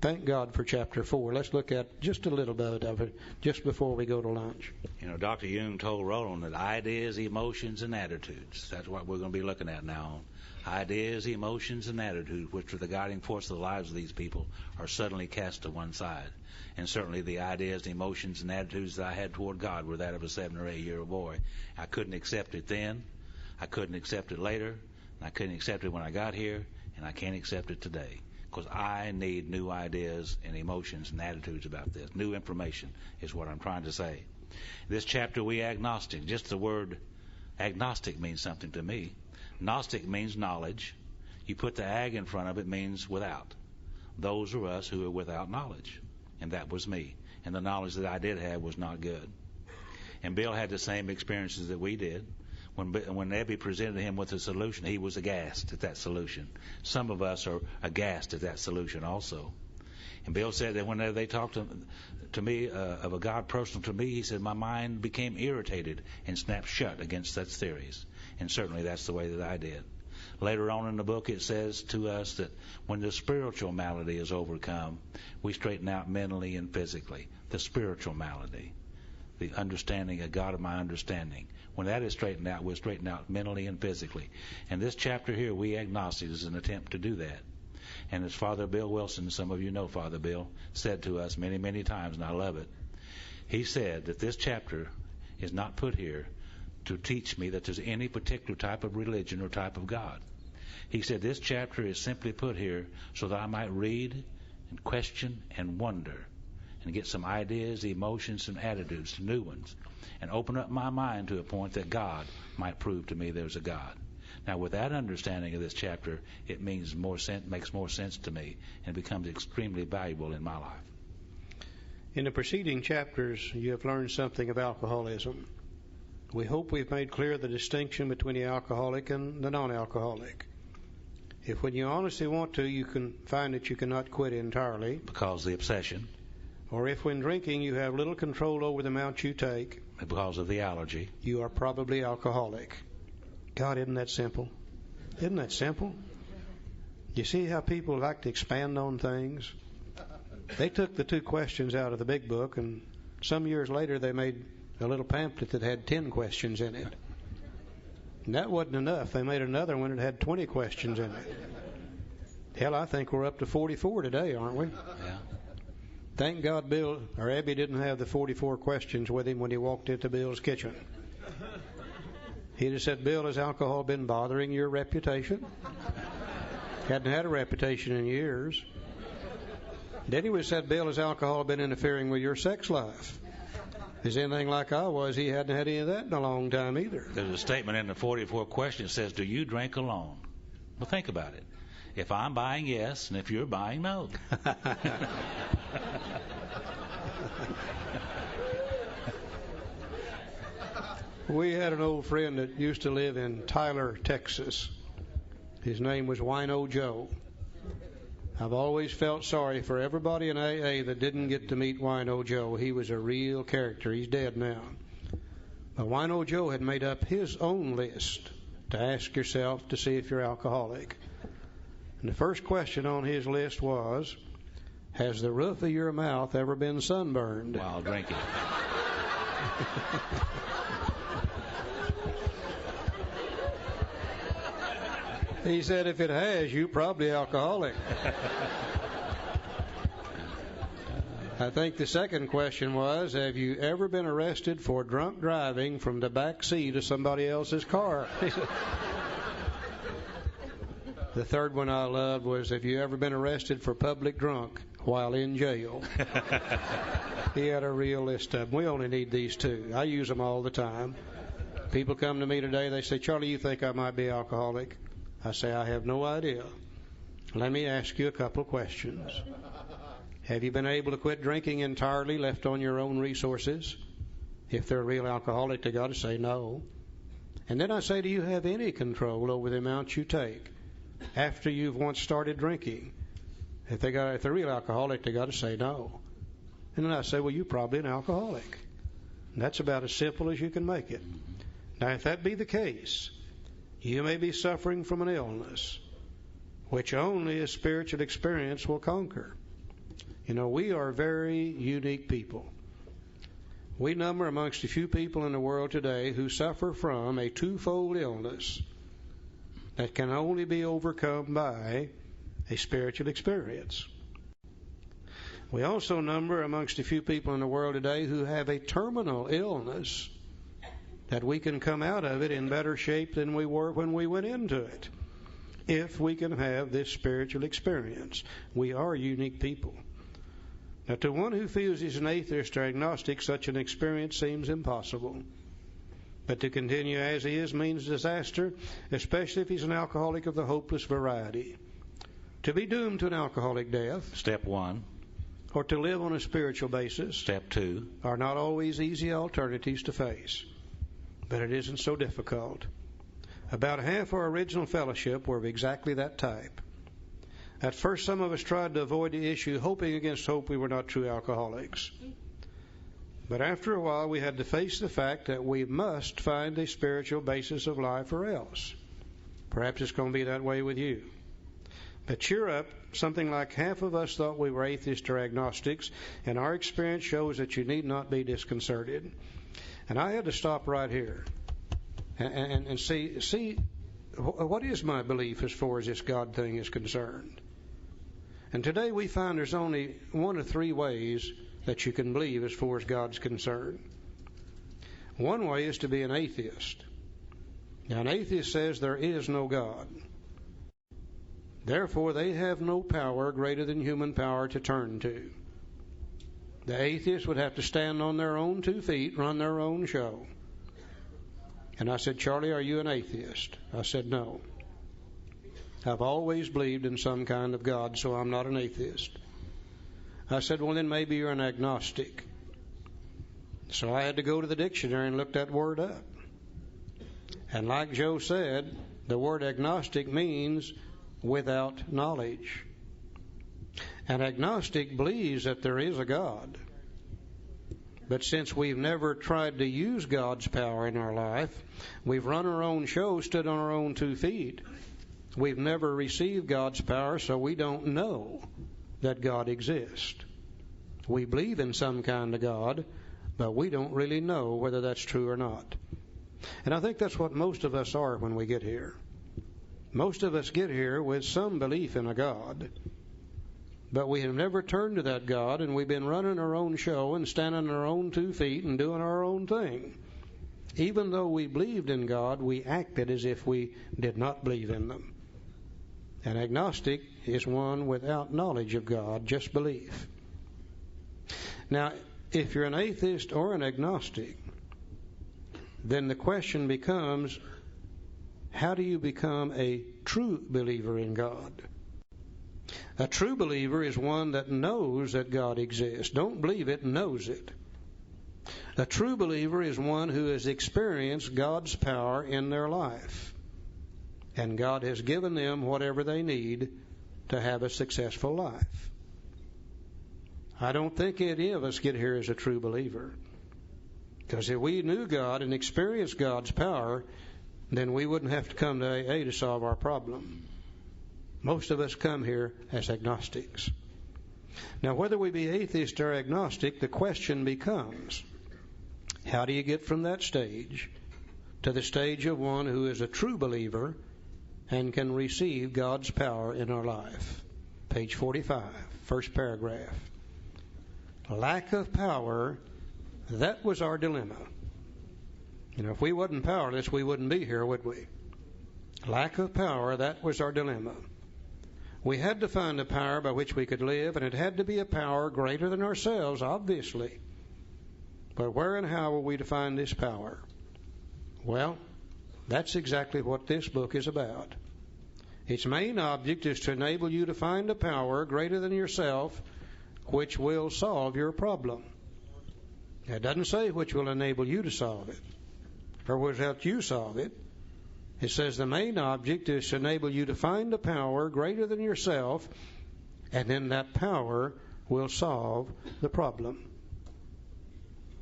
Thank God for chapter 4. Let's look at just a little bit of it just before we go to lunch. You know, Dr. Jung told Roland that ideas, emotions, and attitudes, that's what we're going to be looking at now. Ideas, emotions, and attitudes, which are the guiding force of the lives of these people, are suddenly cast to one side. And certainly the ideas, the emotions, and attitudes that I had toward God were that of a 7 or 8 year old boy. I couldn't accept it then. I couldn't accept it later. And I couldn't accept it when I got here. And I can't accept it today. Because I need new ideas and emotions and attitudes about this. New information is what I'm trying to say. This chapter, we agnostic. Just the word agnostic means something to me. Gnostic means knowledge. You put the ag in front of it, means without. Those are us who are without knowledge. And that was me. And the knowledge that I did have was not good. And Bill had the same experiences that we did. When Ebby presented him with a solution, he was aghast at that solution. Some of us are aghast at that solution also. And Bill said that whenever they talked to me of a God personal to me, he said my mind became irritated and snapped shut against such theories. And certainly that's the way that I did. Later on in the book it says to us that when the spiritual malady is overcome, we straighten out mentally and physically. The spiritual malady. The understanding, a God of my understanding. When that is straightened out, we'll straighten out mentally and physically. And this chapter here, we agnostics, is an attempt to do that. And as Father Bill Wilson, some of you know Father Bill, said to us many, many times, and I love it, he said that this chapter is not put here to teach me that there's any particular type of religion or type of God. He said this chapter is simply put here so that I might read and question and wonder and get some ideas, emotions, and attitudes, new ones, and open up my mind to a point that God might prove to me there's a God. Now, with that understanding of this chapter, it makes more sense to me and becomes extremely valuable in my life. In the preceding chapters, you have learned something of alcoholism. We hope we've made clear the distinction between the alcoholic and the non-alcoholic. If when you honestly want to, you can find that you cannot quit entirely. Because of the obsession. Or if when drinking you have little control over the amount you take. Because of the allergy. You are probably alcoholic. God, isn't that simple? Isn't that simple? You see how people like to expand on things? They took the 2 questions out of the big book, and some years later they made a little pamphlet that had 10 questions in it. And that wasn't enough. They made another one that had 20 questions in it. Hell, I think we're up to 44 today, aren't we? Yeah. Thank God Bill or Abby didn't have the 44 questions with him when he walked into Bill's kitchen. He'd have said, Bill, has alcohol been bothering your reputation? Hadn't had a reputation in years. Then he would have said, Bill, has alcohol been interfering with your sex life? If he's anything like I was, he hadn't had any of that in a long time either. There's a statement in the 44 questions that says, do you drink alone? Well, think about it. If I'm buying, yes, and if you're buying, no. We had an old friend that used to live in Tyler, Texas. His name was Wino Joe. I've always felt sorry for everybody in AA that didn't get to meet Wino Joe. He was a real character. He's dead now. But Wino Joe had made up his own list to ask yourself to see if you're alcoholic. And the first question on his list was, has the roof of your mouth ever been sunburned? While drinking. He said, if it has, you're probably alcoholic. I think the second question was, have you ever been arrested for drunk driving from the back seat of somebody else's car? The third one I loved was, have you ever been arrested for public drunk while in jail? He had a real list of them. We only need these 2. I use them all the time. People come to me today, they say, Charlie, you think I might be alcoholic? I say, I have no idea. Let me ask you a couple of questions. Have you been able to quit drinking entirely, left on your own resources? If they're a real alcoholic, they got to say no. And then I say, do you have any control over the amount you take after you've once started drinking? If they're a real alcoholic, they got to say no. And then I say, well, you're probably an alcoholic. And that's about as simple as you can make it. Now, if that be the case, you may be suffering from an illness which only a spiritual experience will conquer. You know, we are very unique people. We number amongst a few people in the world today who suffer from a twofold illness that can only be overcome by a spiritual experience. We also number amongst a few people in the world today who have a terminal illness that we can come out of it in better shape than we were when we went into it, if we can have this spiritual experience. We are unique people. Now, to one who feels he's an atheist or agnostic, such an experience seems impossible. But to continue as he is means disaster, especially if he's an alcoholic of the hopeless variety. To be doomed to an alcoholic death, Step 1. Or to live on a spiritual basis, Step 2. Are not always easy alternatives to face. But it isn't so difficult. About half our original fellowship were of exactly that type. At first, some of us tried to avoid the issue, hoping against hope we were not true alcoholics. But after a while, we had to face the fact that we must find a spiritual basis of life or else. Perhaps it's going to be that way with you. But cheer up. Something like half of us thought we were atheists or agnostics, and our experience shows that you need not be disconcerted. And I had to stop right here and see what is my belief as far as this God thing is concerned. And today we find there's only one of three ways that you can believe as far as God's concerned. One way is to be an atheist. Now, an atheist says there is no God. Therefore, they have no power greater than human power to turn to. The atheist would have to stand on their own 2 feet, run their own show. And I said, Charlie, are you an atheist? I said, no. I've always believed in some kind of God, so I'm not an atheist. I said, well, then maybe you're an agnostic. So I had to go to the dictionary and look that word up. And like Joe said, the word agnostic means without knowledge. An agnostic believes that there is a God. But since we've never tried to use God's power in our life, we've run our own show, stood on our own 2 feet. We've never received God's power, so we don't know that God exists. We believe in some kind of God, but we don't really know whether that's true or not. And I think that's what most of us are when we get here. Most of us get here with some belief in a God, but we have never turned to that God, and we've been running our own show and standing on our own 2 feet and doing our own thing. Even though we believed in God, we acted as if we did not believe in them. An agnostic is one without knowledge of God, just belief. Now, if you're an atheist or an agnostic, then the question becomes, how do you become a true believer in God? A true believer is one that knows that God exists. Don't believe it, knows it. A true believer is one who has experienced God's power in their life. And God has given them whatever they need to have a successful life. I don't think any of us get here as a true believer. Because if we knew God and experienced God's power, then we wouldn't have to come to AA to solve our problem. Most of us come here as agnostics. Now, whether we be atheist or agnostic, the question becomes, how do you get from that stage to the stage of one who is a true believer and can receive God's power in our life? Page 45, first paragraph. Lack of power, that was our dilemma. You know, if we wasn't powerless, we wouldn't be here, would we? Lack of power, that was our dilemma. We had to find a power by which we could live, and it had to be a power greater than ourselves, obviously. But where and how were we to find this power? Well, that's exactly what this book is about. Its main object is to enable you to find a power greater than yourself which will solve your problem. It doesn't say which will enable you to solve it or will help you solve it. It says the main object is to enable you to find a power greater than yourself, and then that power will solve the problem.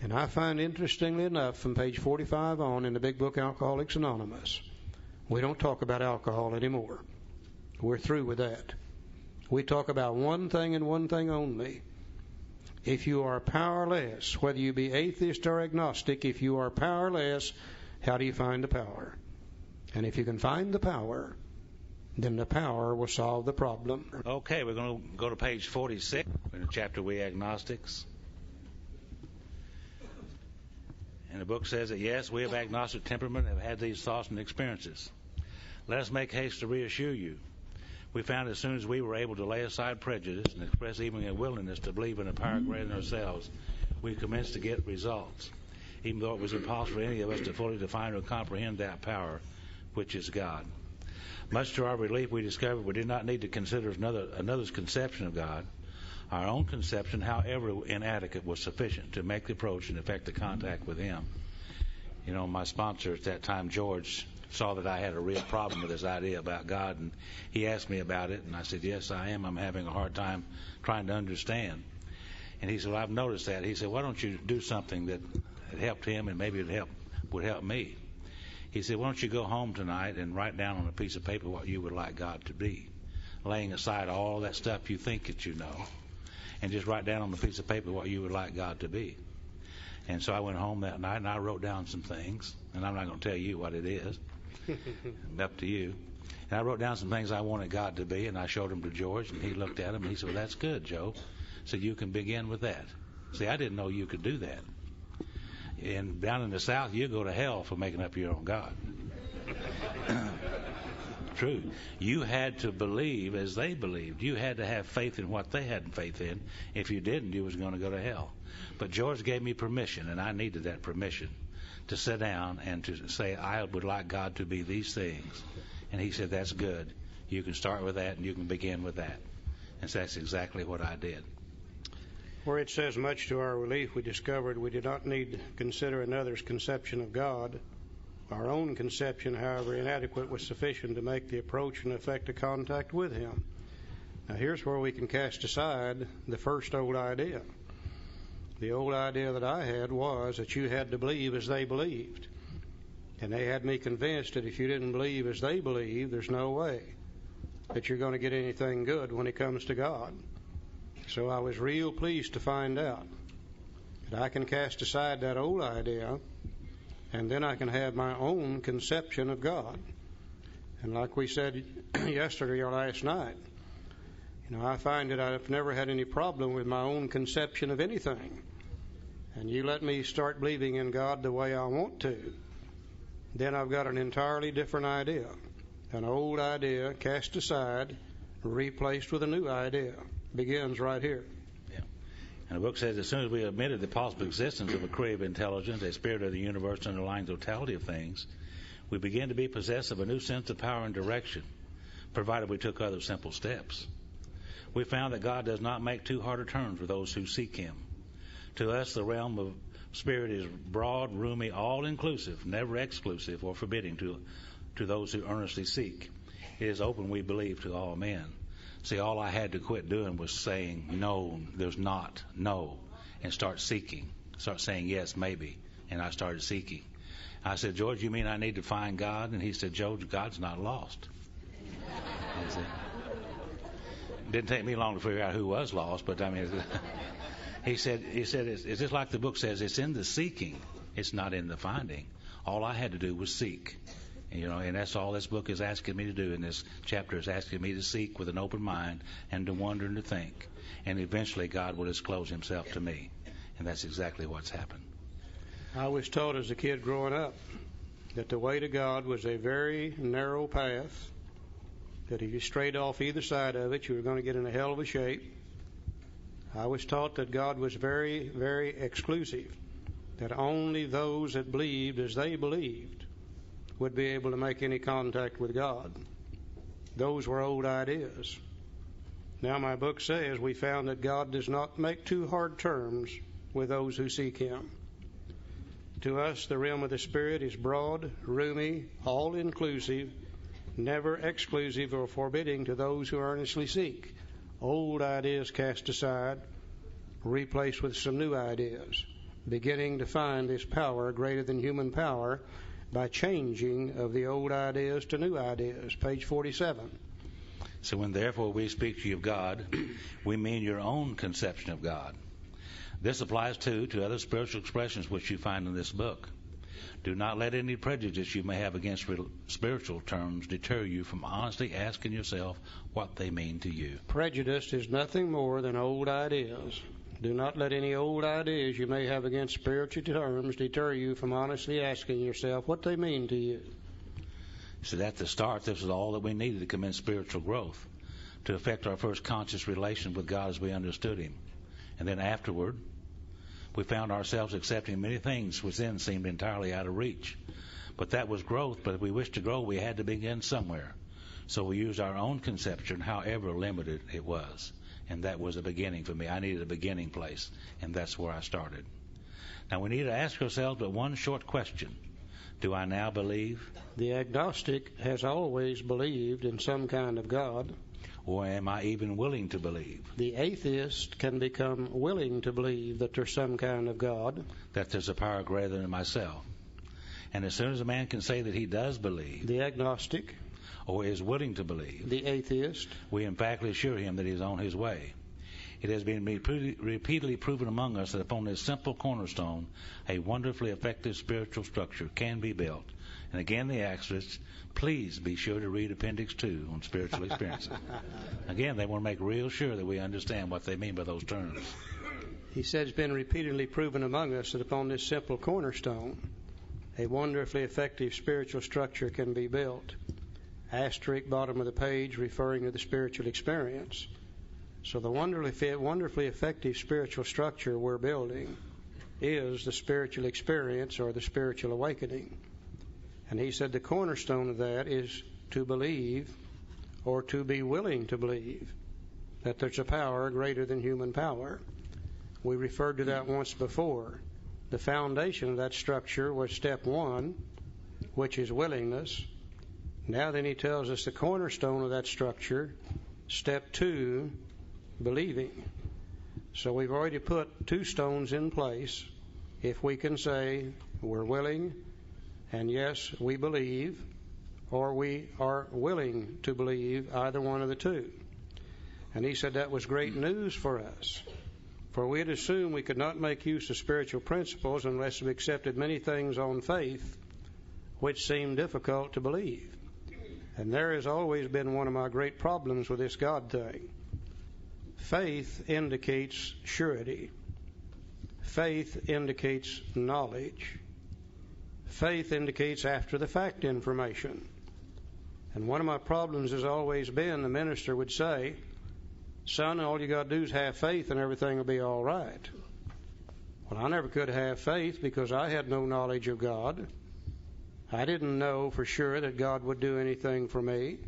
And I find, interestingly enough, from page 45 on in the big book Alcoholics Anonymous, we don't talk about alcohol anymore. We're through with that. We talk about one thing and one thing only. If you are powerless, whether you be atheist or agnostic, if you are powerless, how do you find the power? And if you can find the power, then the power will solve the problem. Okay, we're going to go to page 46 in the chapter We Agnostics. And the book says that, yes, we of agnostic temperament have had these thoughts and experiences. Let us make haste to reassure you. We found as soon as we were able to lay aside prejudice and express even a willingness to believe in a power greater than ourselves, we commenced to get results, even though it was impossible for any of us to fully define or comprehend that power, which is God. Much to our relief, we discovered we did not need to consider another's conception of God. Our own conception, however inadequate, was sufficient to make the approach and effect the contact with Him. You know, my sponsor at that time, George, saw that I had a real problem with this idea about God, and he asked me about it, and I said, yes, I am. I'm having a hard time trying to understand. And he said, well, I've noticed that. He said, why don't you do something that helped him and maybe it would help me? He said, why don't you go home tonight and write down on a piece of paper what you would like God to be, laying aside all that stuff you think that you know, and just write down on a piece of paper what you would like God to be. And so I went home that night and I wrote down some things, and I'm not going to tell you what it is. Up to you. And I wrote down some things I wanted God to be, and I showed them to George, and he looked at them, and he said, well, that's good, Joe. So you can begin with that. See, I didn't know you could do that. And down in the South, you go to hell for making up your own God. True. You had to believe as they believed. You had to have faith in what they had faith in. If you didn't, you was going to go to hell. But George gave me permission, and I needed that permission to sit down and to say, I would like God to be these things. And he said, that's good. You can start with that and you can begin with that. And so that's exactly what I did. Where it says, much to our relief, we discovered we did not need to consider another's conception of God. Our own conception, however inadequate, was sufficient to make the approach and effect a contact with Him. Now here's where we can cast aside the first old idea. The old idea that I had was that you had to believe as they believed. And they had me convinced that if you didn't believe as they believe, there's no way that you're going to get anything good when it comes to God. So I was real pleased to find out that I can cast aside that old idea, and then I can have my own conception of God. And like we said yesterday or last night, I find that I've never had any problem with my own conception of anything. And you let me start believing in God the way I want to, then I've got an entirely different idea. An old idea cast aside, replaced with a new idea. Begins right here. Yeah. And the book says, as soon as we admitted the possible existence of a creative intelligence, a spirit of the universe underlying the totality of things, we began to be possessed of a new sense of power and direction, provided we took other simple steps. We found that God does not make too hard a turn for those who seek Him. To us, the realm of spirit is broad, roomy, all-inclusive, never exclusive or forbidding to those who earnestly seek. It is open, we believe, to all men. See, all I had to quit doing was saying, no, there's not, no, and start seeking. Start saying, yes, maybe. And I started seeking. I said, George, you mean I need to find God? And he said, George, God's not lost. It didn't take me long to figure out who was lost, but I mean, he said, it's just like the book says, it's in the seeking, it's not in the finding. All I had to do was seek. And that's all this book is asking me to do in this chapter, is asking me to seek with an open mind and to wonder and to think. And eventually God will disclose Himself to me. And that's exactly what's happened. I was taught as a kid growing up that the way to God was a very narrow path, that if you strayed off either side of it, you were going to get in a hell of a shape. I was taught that God was very, very exclusive, that only those that believed as they believed would be able to make any contact with God. Those were old ideas. Now my book says we found that God does not make too hard terms with those who seek Him. To us, the realm of the Spirit is broad, roomy, all-inclusive, never exclusive or forbidding to those who earnestly seek. Old ideas cast aside, replaced with some new ideas, beginning to find this power greater than human power by changing of the old ideas to new ideas. Page 47. So when therefore we speak to you of God, we mean your own conception of God. This applies too to other spiritual expressions which you find in this book. Do not let any prejudice you may have against spiritual terms deter you from honestly asking yourself what they mean to you. Prejudice is nothing more than old ideas. Do not let any old ideas you may have against spiritual terms deter you from honestly asking yourself what they mean to you. So at the start, this was all that we needed to commence spiritual growth, to affect our first conscious relation with God as we understood Him. And then afterward, we found ourselves accepting many things which then seemed entirely out of reach. But that was growth, but if we wished to grow, we had to begin somewhere. So we used our own conception, however limited it was. And that was a beginning for me. I needed a beginning place, and that's where I started. Now we need to ask ourselves but one short question. Do I now believe? The agnostic has always believed in some kind of God. Or am I even willing to believe? The atheist can become willing to believe that there's some kind of God. That there's a power greater than myself. And as soon as a man can say that he does believe, the agnostic, or is willing to believe, the atheist, we emphatically assure him that he is on his way. It has been repeatedly proven among us that upon this simple cornerstone, a wonderfully effective spiritual structure can be built. And again, the asterisk, please be sure to read Appendix 2 on spiritual experiences. Again, they want to make real sure that we understand what they mean by those terms. He said it's been repeatedly proven among us that upon this simple cornerstone, a wonderfully effective spiritual structure can be built. Asterisk, bottom of the page, referring to the spiritual experience. So the wonderfully effective spiritual structure we're building is the spiritual experience or the spiritual awakening. And he said the cornerstone of that is to believe or to be willing to believe that there's a power greater than human power. We referred to that once before. The foundation of that structure was step 1, which is willingness. Now then he tells us the cornerstone of that structure, step 2, believing. So we've already put 2 stones in place. If we can say we're willing, and yes, we believe, or we are willing to believe, either one of the 2. And he said that was great news for us. For we had assumed we could not make use of spiritual principles unless we accepted many things on faith which seemed difficult to believe. And there has always been one of my great problems with this God thing. Faith indicates surety. Faith indicates knowledge. Faith indicates after-the-fact information. And one of my problems has always been the minister would say, son, all you got to do is have faith and everything will be all right. Well, I never could have faith because I had no knowledge of God. I didn't know for sure that God would do anything for me.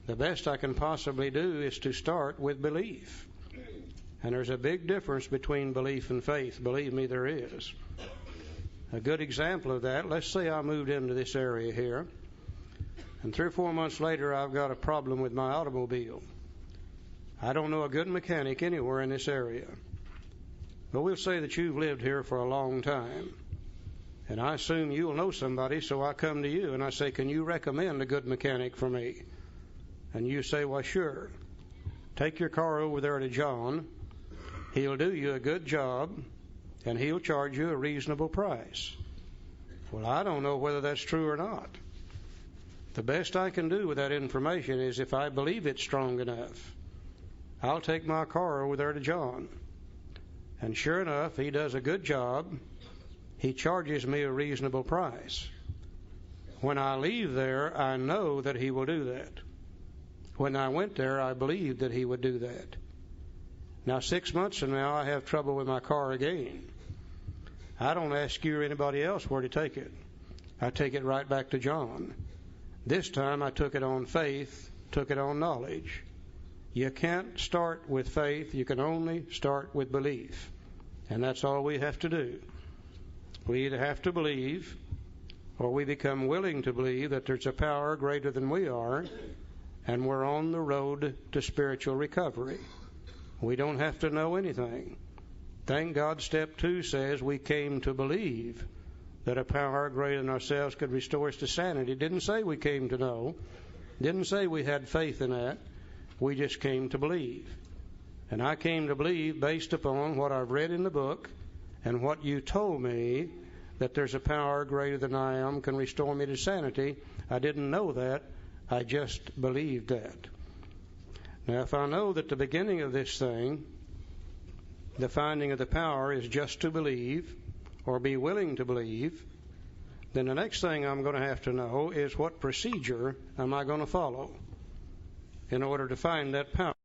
The best I can possibly do is to start with belief. And there's a big difference between belief and faith. Believe me, there is. A good example of that, let's say I moved into this area here, and 3 or 4 months later I've got a problem with my automobile. I don't know a good mechanic anywhere in this area. But we'll say that you've lived here for a long time. And I assume you'll know somebody, so I come to you and I say, can you recommend a good mechanic for me? And you say, well, sure. Take your car over there to John. He'll do you a good job, and he'll charge you a reasonable price. Well, I don't know whether that's true or not. The best I can do with that information is if I believe it's strong enough, I'll take my car over there to John. And sure enough, he does a good job. He charges me a reasonable price. When I leave there, I know that he will do that. When I went there, I believed that he would do that. Now, 6 months from now, I have trouble with my car again. I don't ask you or anybody else where to take it. I take it right back to John. This time, I took it on faith, took it on knowledge. You can't start with faith. You can only start with belief. And that's all we have to do. We either have to believe or we become willing to believe that there's a power greater than we are, and we're on the road to spiritual recovery. We don't have to know anything. Thank God step 2 says we came to believe that a power greater than ourselves could restore us to sanity. It didn't say we came to know. Didn't say we had faith in that. We just came to believe. And I came to believe based upon what I've read in the book and what you told me, that there's a power greater than I am can restore me to sanity. I didn't know that. I just believed that. Now, if I know that the beginning of this thing, the finding of the power, is just to believe or be willing to believe, then the next thing I'm going to have to know is what procedure am I going to follow in order to find that power.